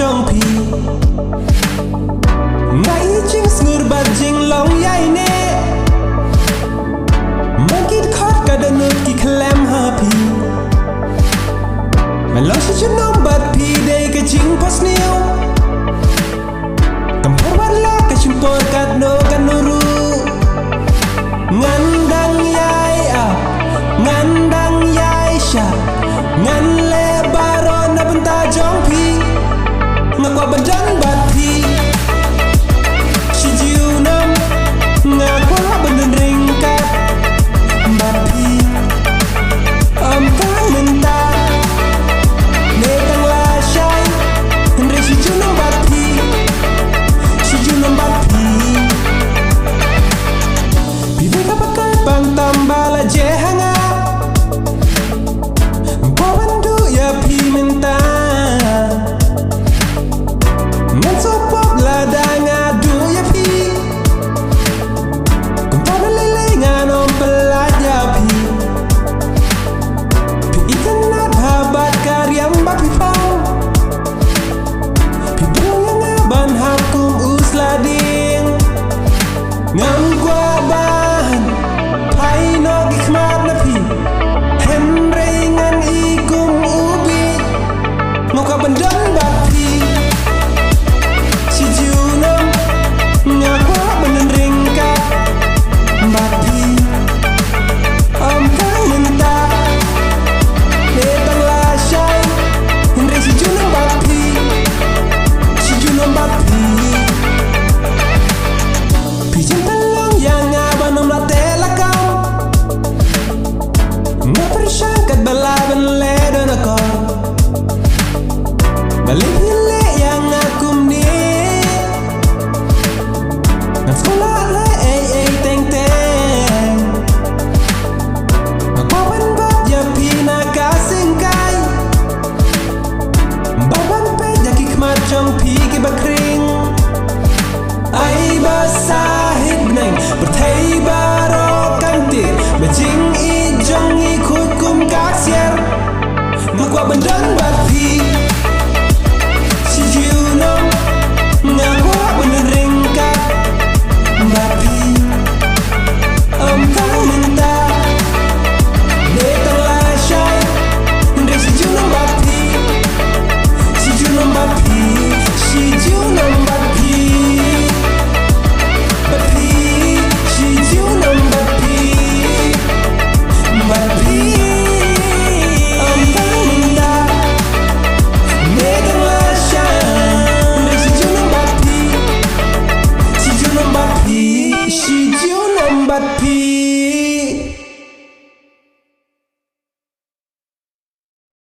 jong pi ngai ching sngur ba jing long yai ne magit khot ka da nut ki klem ha pi man lo shi nom bat pi dei ka ching pas niu kam par war la ka chim por kat no kan nuru ngandang yai a ngandang yai sha ngan le baron na benta jong pi ngakwa badan bat pi shi jiu nam ngakwa badan ring kat bat pi kang menta ne tang la shai andre shi jiu nam bat pi shi jiu nam bat pi pi ve ka pakai pang tambala je hanga bawandu ya pi menta ngan so pop la da nga du ya pi kumpana lele ngan om pelat ya pi ikan nat habat karyam bat pi pau pi bulu nga ban hakum uslading ngam gua ban pai no gikmat na pi henre ngan ikum ubi muka bendan bat pi si jiu nam ngakwa benden ringkat bat pi kang menta detang la shai henre si jiu nam bat pi si jiu nam bat pi pi jem telong yang ngaban la telakam ngaper syangkat balaban le dan akor balik